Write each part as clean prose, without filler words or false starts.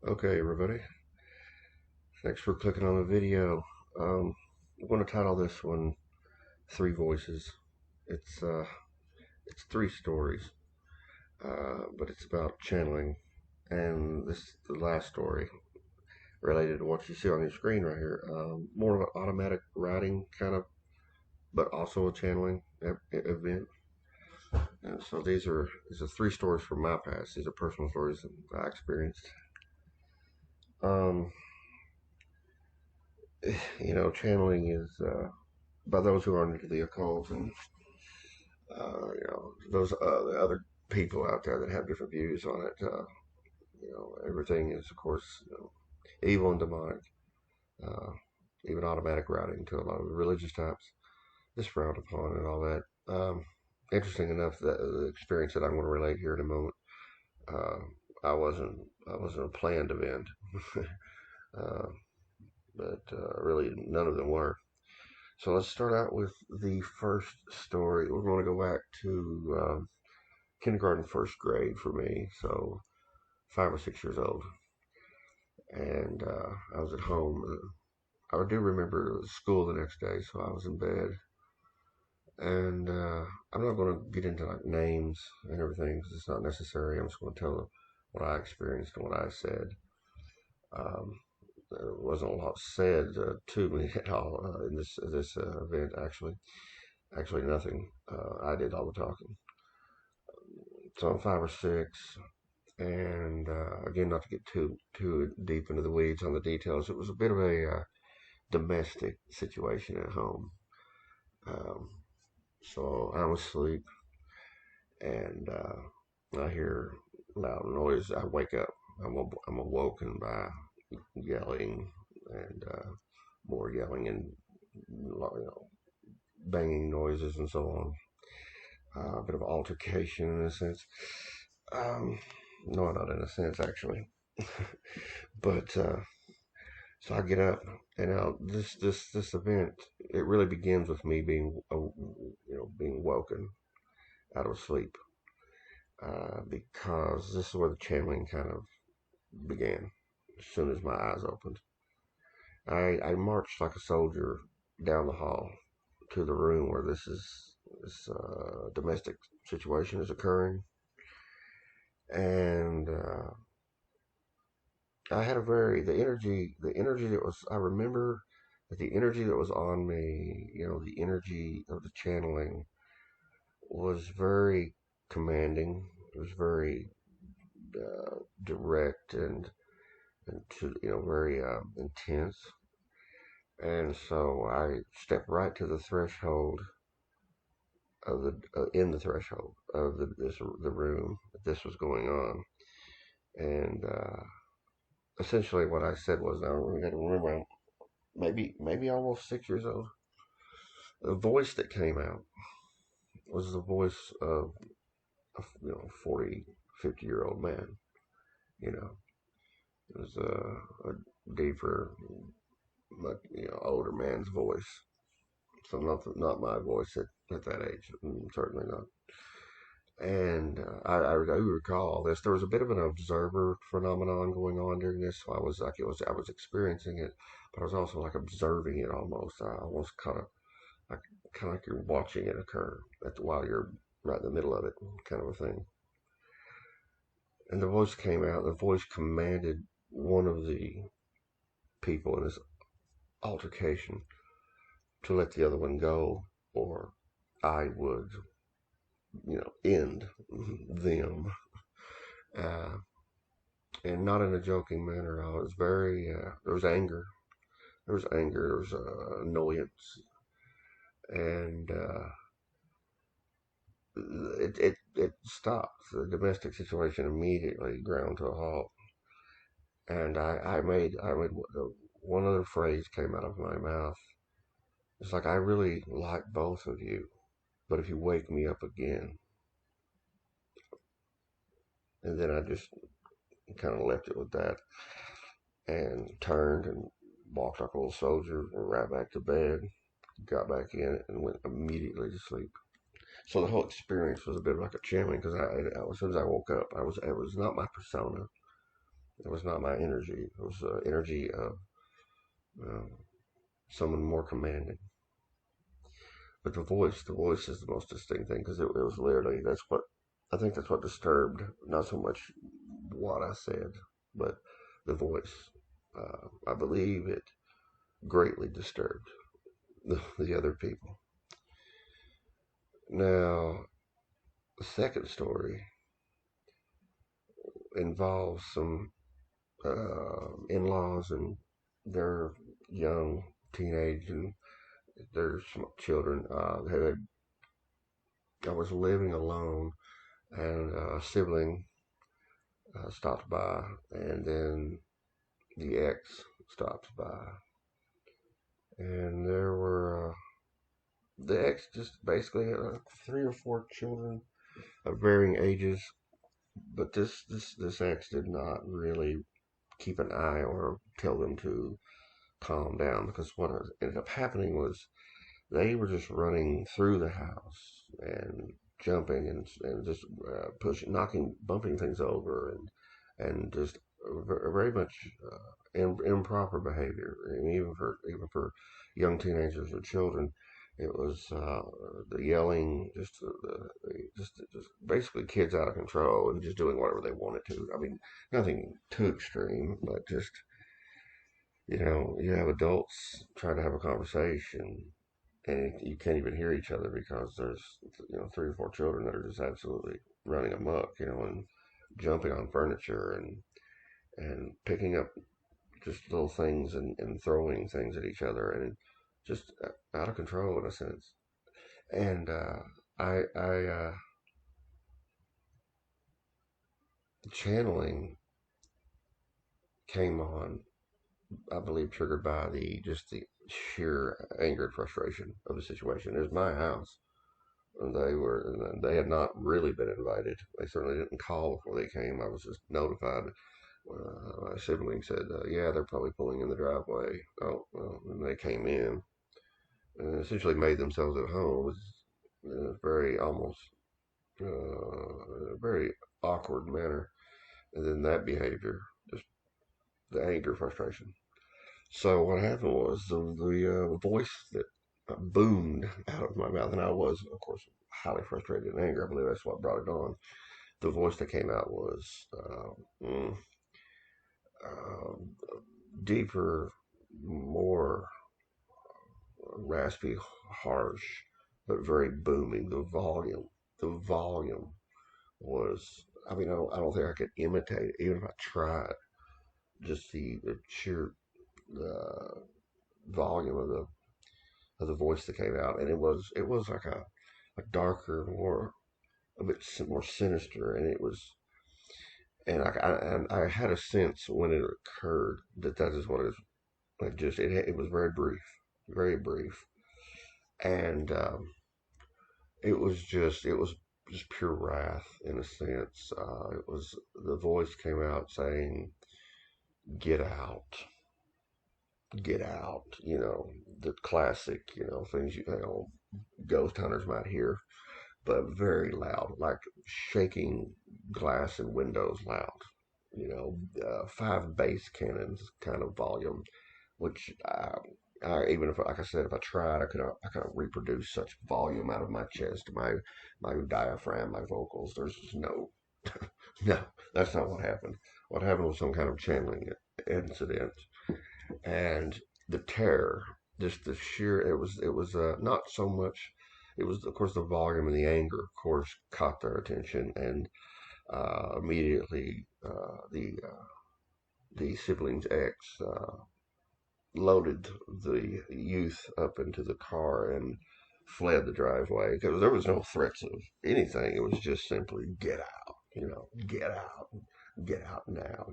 Okay, everybody. Thanks for clicking on the video. I'm going to title this one Three Voices. It's uh, it's three stories, but it's about channeling, and this is the last story related to what you see on your screen right here. More of an automatic writing kind of, but also a channeling event. And so these are three stories from my past. These are personal stories that I experienced. Um, Channeling is by those who aren't into the occult and those the other people out there that have different views on it. Everything is, of course, evil and demonic. Uh, Even automatic routing to a lot of the religious types is frowned upon and all that. Interesting enough, that the experience that I'm going to relate here in a moment, uh, I wasn't a planned event, uh, but really none of them were. So let's start out with the first story. We're going to go back to kindergarten, first grade for me. So 5 or 6 years old, and I was at home. I do remember school the next day, so I was in bed, and I'm not going to get into like names and everything because it's not necessary. I'm just going to tell what I experienced and what I said. Um, there wasn't a lot said to me at all in this event. Actually, nothing. I did all the talking. So I'm 5 or 6. And again, not to get too deep into the weeds on the details, it was a bit of a domestic situation at home. Um, so I'm asleep, and I hear loud noise. I wake up. I'm awoken by yelling and more yelling and banging noises and so on. A bit of altercation in a sense. Um, no, not in a sense actually, but so I get up, and now this event, it really begins with me being woken out of sleep, because this is where the channeling kind of began. As soon as my eyes opened, I marched like a soldier down the hall to the room where this domestic situation is occurring, and I had a very the energy that was I remember that the energy that was on me, the energy of the channeling was very commanding. It was very direct and very intense. And so I stepped right to the threshold of the threshold of the room that this was going on, and essentially what I said was, now we got to remember, I'm maybe almost 6 years old. The voice that came out was the voice of a 40, 50-year old man. You know, it was a deeper, much older man's voice. So not my voice at that age, certainly not. And I do recall this. There was a bit of an observer phenomenon going on during this. So I was experiencing it, but I was also like observing it almost. I almost like kind of like you're watching it occur while you're right in the middle of it, kind of a thing. And the voice came out. The voice commanded one of the people in this altercation to let the other one go, or I would, end them. Uh, and not in a joking manner. I was very, there was anger. There was annoyance. And it stopped. The domestic situation immediately ground to a halt. And I made one other phrase came out of my mouth. It's like, I really like both of you, but if you wake me up again. And then I just kind of left it with that and turned and walked like a little soldier right back to bed, got back in and went immediately to sleep. So the whole experience was a bit like a channeling because as soon as I woke up, it was not my persona. was not my energy. It was energy of uh, someone more commanding. But the voice is the most distinct thing because it was literally I think that's what disturbed, not so much what I said, but the voice. I believe it greatly disturbed the other people. Now, the second story involves some in-laws and their young teenage and their children. I was living alone, and a sibling stopped by, and then the ex stopped by, and there were the ex just basically had three or four children of varying ages, but this ex did not really keep an eye or tell them to calm down because what ended up happening was they were just running through the house and jumping and just pushing, knocking, bumping things over and just very much improper behavior. And even for young teenagers or children, it was the yelling, just basically kids out of control and just doing whatever they wanted to. I mean, nothing too extreme, but just you have adults trying to have a conversation and you can't even hear each other because there's three or four children that are just absolutely running amok, and jumping on furniture and picking up just little things and throwing things at each other and just out of control in a sense. And I channeling came on, I believe, triggered by the sheer anger and frustration of the situation. It was my house. They had not really been invited. They certainly didn't call before they came. I was just notified. My sibling said, "Yeah, they're probably pulling in the driveway." Oh, well, and they came in and essentially made themselves at home. It was in a very almost a very awkward manner. And then that behavior, just the anger, frustration. So what happened was the voice that boomed out of my mouth, and I was, of course, highly frustrated and angry. I believe that's what brought it on. The voice that came out was uh, deeper, more raspy, harsh, but very booming. The volume was. I mean, I don't think I could imitate it, even if I tried. Just the sheer uh, volume of the voice that came out, and it was like a darker, a bit more sinister, and it was, and I had a sense when it occurred that is what it was. Like just it was very brief, and it was just pure wrath in a sense. It was the voice came out saying, "Get out, get out." The classic, things ghost hunters might hear, but very loud, like shaking glass and windows loud. Five bass cannons kind of volume, which even if, like I said, if I tried, I could reproduce such volume out of my chest, my diaphragm, my vocals. There's just no, that's not what happened. What happened was some kind of channeling incident, and the terror, just the sheer. It was not so much. It was, of course, the volume and the anger, of course, caught their attention, and immediately the siblings ex loaded the youth up into the car and fled the driveway because there was no threats of anything. It was just simply get out, get out now,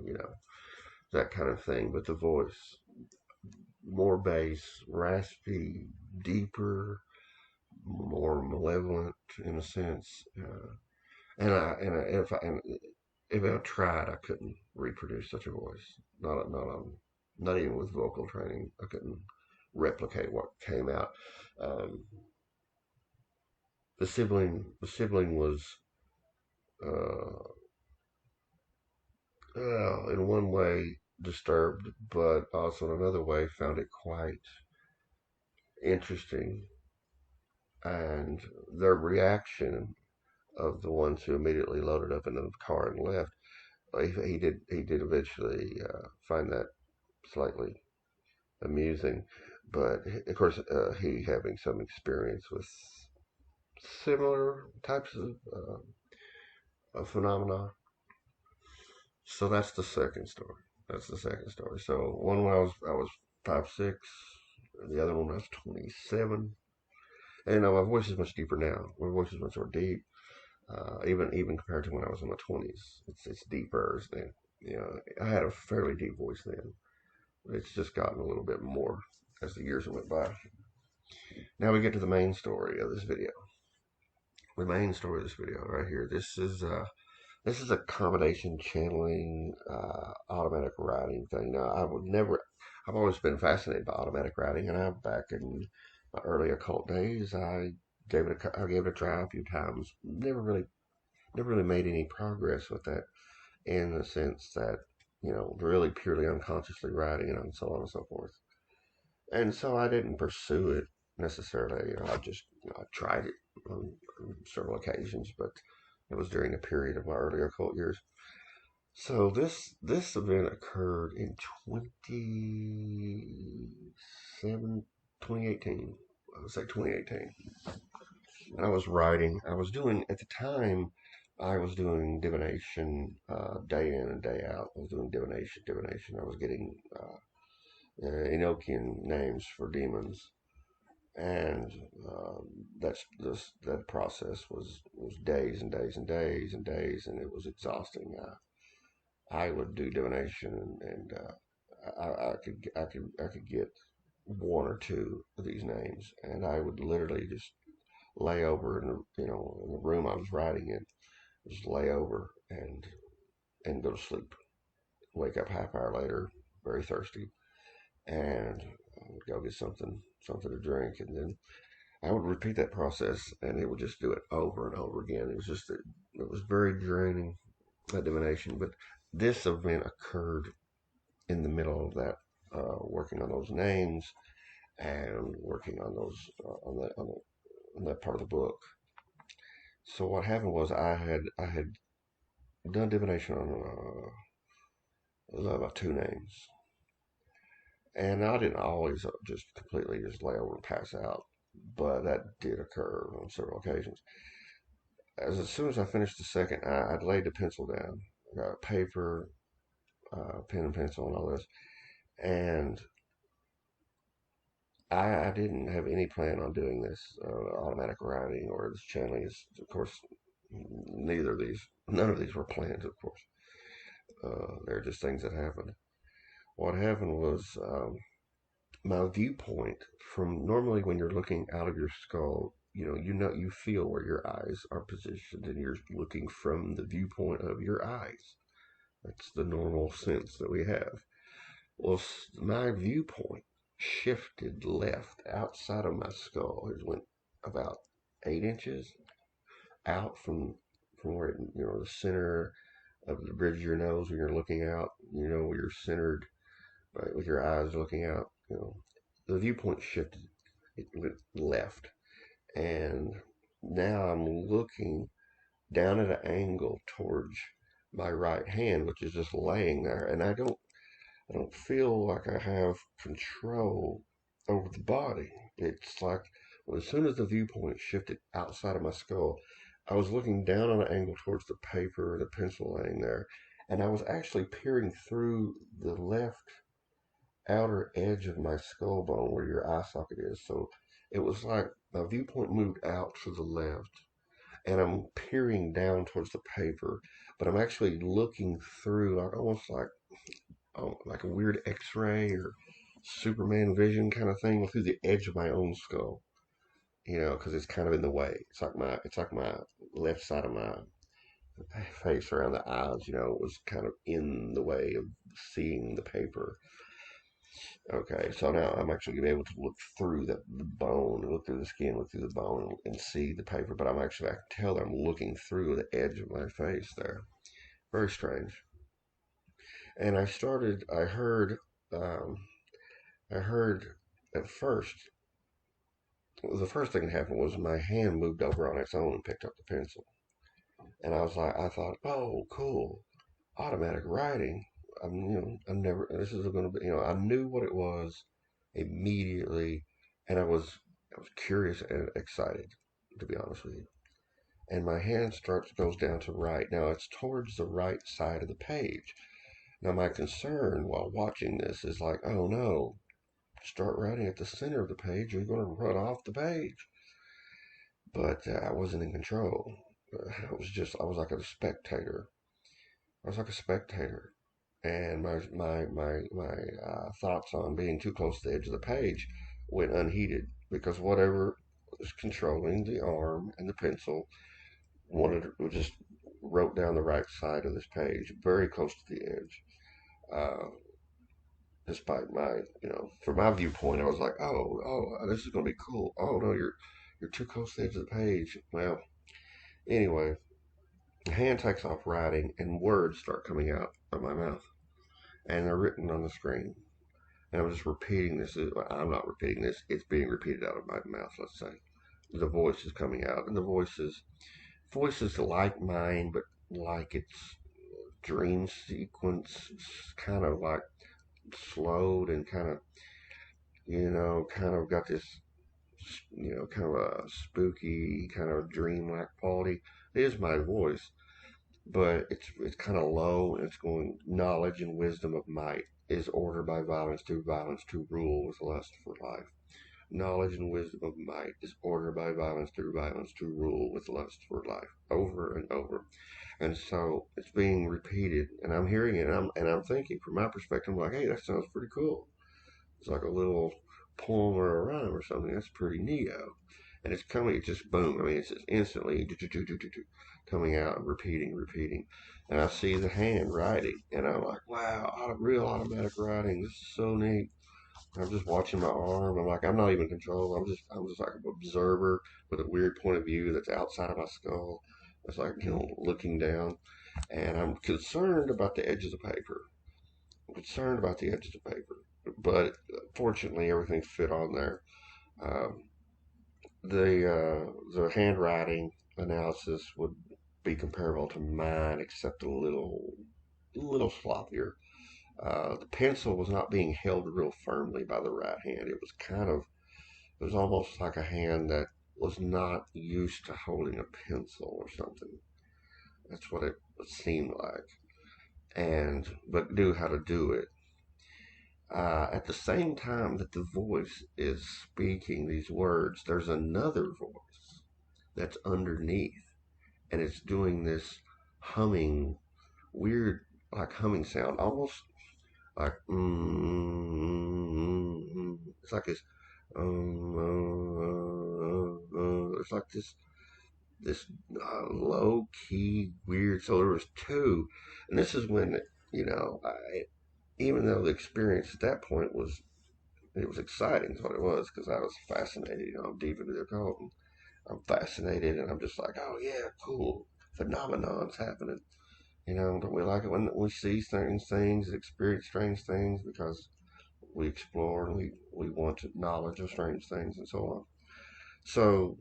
that kind of thing. But the voice, more bass, raspy, deeper, more malevolent in a sense. And if I tried, I couldn't reproduce such a voice. Not even with vocal training. I couldn't replicate what came out. Um, the sibling was uh, in one way disturbed, but also in another way found it quite interesting. And their reaction of the ones who immediately loaded up into the car and left, he did eventually find that slightly amusing. But of course, he having some experience with similar types of phenomena. So that's the second story. That's the second story. So one when I was 5'6", the other one when I was 27. And my voice is much deeper now. My voice is much more deep, even compared to when I was in my 20s. It's deeper than I had a fairly deep voice then. It's just gotten a little bit more as the years went by. Now we get to the main story of this video. The main story of this video right here. This is a combination channeling, automatic writing thing. Now, I've always been fascinated by automatic writing, and back in my early occult days, I gave it a try a few times. Never really made any progress with that in the sense that, really purely unconsciously writing and so on and so forth. And so I didn't pursue it necessarily. I tried it on several occasions, but it was during a period of my early occult years. So this event occurred in 2018. I would say 2018. And I was writing. I was doing at the time. I was doing divination day in and day out. I was doing divination. I was getting Enochian names for demons, and that process was days and days and days and days, and it was exhausting. I would do divination, and I could get one or two of these names, and I would literally just lay over in the room I was writing in, just lay over and go to sleep. Wake up half hour later, very thirsty, and I would go get something to drink, and then I would repeat that process, and it would just do it over and over again. It was very draining, that divination. But this event occurred in the middle of that, working on those names and working on those on that part of the book. So what happened was I had done divination on about two names, and I didn't always just completely just lay over and pass out, but that did occur on several occasions. As soon as I finished the second, I'd laid the pencil down, I got paper, pen and pencil, and all this, and I didn't have any plan on doing this automatic writing or this channeling. Of course, none of these were planned. Of course, they're just things that happened. What happened was, my viewpoint from normally when you're looking out of your skull, you feel where your eyes are positioned, and you're looking from the viewpoint of your eyes. That's the normal sense that we have. Well, my viewpoint shifted left outside of my skull. It went about 8 inches out from where the center of the bridge of your nose when you're looking out. Where you're centered, right, with your eyes looking out. The viewpoint shifted. It went left, and now I'm looking down at an angle towards my right hand, which is just laying there, and I don't feel like I have control over the body. It's like, well, as soon as the viewpoint shifted outside of my skull, I was looking down on an angle towards the paper, the pencil laying there, and I was actually peering through the left outer edge of my skull bone where your eye socket is. So it was like my viewpoint moved out to the left, and I'm peering down towards the paper, but I'm actually looking through, like almost like a weird X-ray or Superman vision kind of thing through the edge of my own skull. Because it's kind of in the way. It's like my left side of my face around the eyes. Was kind of in the way of seeing the paper. Okay, so now I'm actually going to be able to look through the bone, look through the skin, look through the bone, and see the paper. But I can tell that I'm looking through the edge of my face there. Very strange. And um, I heard at first, the first thing that happened was my hand moved over on its own and picked up the pencil. And I thought, oh, cool, automatic writing. This is going to be, I knew what it was immediately, and I was curious and excited, to be honest with you. And my hand goes down to write. Now it's towards the right side of the page. Now my concern while watching this is like, oh no, start writing at the center of the page, you're going to run off the page. But I wasn't in control. I was like a spectator. I was like a spectator, and my thoughts on being too close to the edge of the page went unheeded because whatever was controlling the arm and the pencil just wrote down the right side of this page, very close to the edge. Uh, Despite from my viewpoint, I was like, oh, this is gonna be cool. Oh no, you're too close to the edge of the page. Well, anyway, the hand takes off writing, and words start coming out of my mouth, and they're written on the screen. And I'm just repeating this. I'm not repeating this. It's being repeated out of my mouth. Let's say the voice is coming out, and the voice is like mine, but like it's dream sequence, kind of like slowed and kind of got this, kind of a spooky, kind of dreamlike quality. It is my voice, but it's kind of low, and it's going, knowledge and wisdom of might is ordered by violence to rule with lust for life. Knowledge and wisdom of might is ordered by violence to rule with lust for life, over and over. And so it's being repeated, and I'm hearing it, and I'm thinking, from my perspective, I'm like, hey, that sounds pretty cool. It's like a little poem or a rhyme or something. That's pretty neato. And it's coming, it's just boom. I mean, it's just instantly coming out and repeating. And I see the hand writing, and I'm like, wow, real automatic writing. This is so neat. I'm just watching my arm. I'm like, I'm not even in control. I'm just like an observer with a weird point of view that's outside of my skull. It's like, looking down. And I'm concerned about the edge of the paper. I'm concerned about the edge of the paper. But fortunately, everything fit on there. Um, the handwriting analysis would be comparable to mine, except a little sloppier. The pencil was not being held real firmly by the right hand. It was almost like a hand that was not used to holding a pencil or something. That's what it seemed like, but knew how to do it. At the same time that the voice is speaking these words, there's another voice that's underneath, and it's doing this humming, weird, like humming sound, almost like it's like this. It's like this low key weird. So there was two, and this is when even though the experience at that point was exciting, is what it was, because I was fascinated. I'm deep into the occult. And I'm fascinated, and I'm just like, oh yeah, cool phenomenon's happening. Don't we like it when we see strange things, experience strange things, because we explore and we want knowledge of strange things and so on. So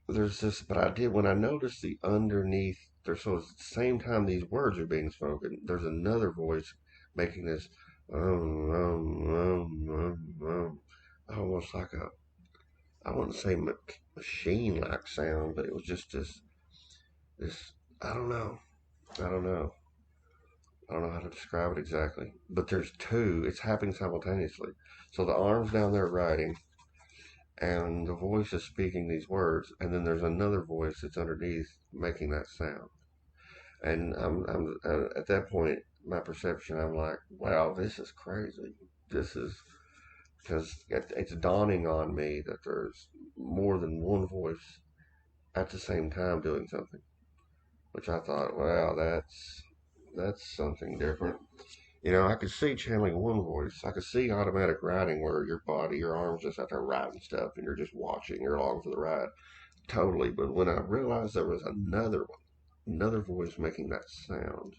there's this, but I did when I noticed the underneath there. So at the same time these words are being spoken, there's another voice making this almost like a, I wouldn't say machine-like sound, but it was just this. I don't know. I don't know. I don't know how to describe it exactly. But there's two. It's happening simultaneously. So the arm's down there writing, and the voice is speaking these words, and then there's another voice that's underneath making that sound. And at that point, my perception, I'm like, wow, this is crazy. This is because it's dawning on me that there's more than one voice at the same time doing something. Which I thought, wow, that's something different. I could see channeling one voice. I could see automatic writing where your arms just out there writing stuff and you're just watching, you're along for the ride. Totally. But when I realized there was another one, another voice making that sound,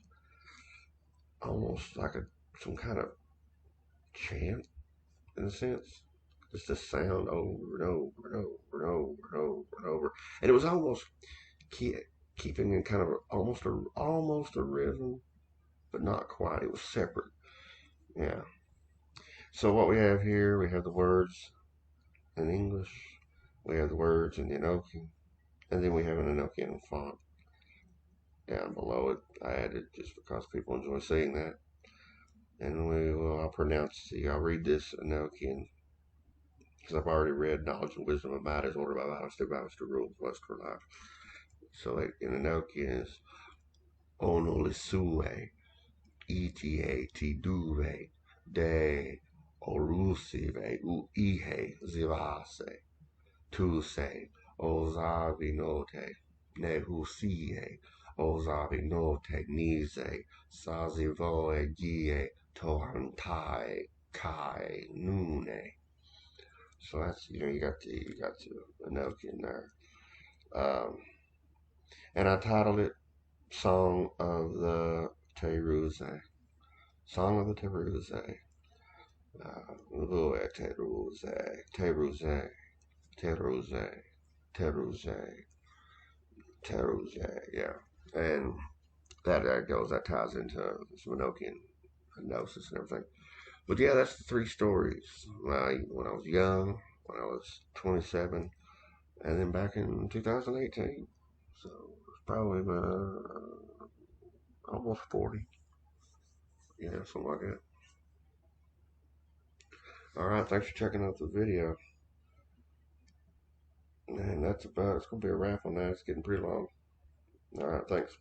almost like some kind of chant in a sense. Just a sound over and over and over and over and over and over. And it was almost keeping in kind of almost a rhythm, but not quite. It was separate. Yeah. So what we have here, we have the words in English, we have the words in the Enochian, and then we have an Enochian font down below it. I added just because people enjoy seeing that. And I'll read this Enochian because I've already read Knowledge and Wisdom of Might is ordered by violence to rule lust for life. So in Enochian is Onolisue, Etie, Tiduve, De, Orusive, Uihe, Zivase, Tuse, Ozavinote, Nehusie, Ozavinote, Nize, Sazivoe, Gie, Tohantai, Kai, Nune. So that's you got the Enochian there. Um, and I titled it Song of the Teruze. Song of the Teruze. Teruze, Teruze, Teruze, Teruze, Teruze, yeah. And that ties into some Enochian hypnosis and everything. But yeah, that's the three stories. When I was young, when I was 27, and then back in 2018. So it's probably almost 40. Yeah, something like that. All right, thanks for checking out the video. And it's going to be a wrap on that. It's getting pretty long. All right, thanks.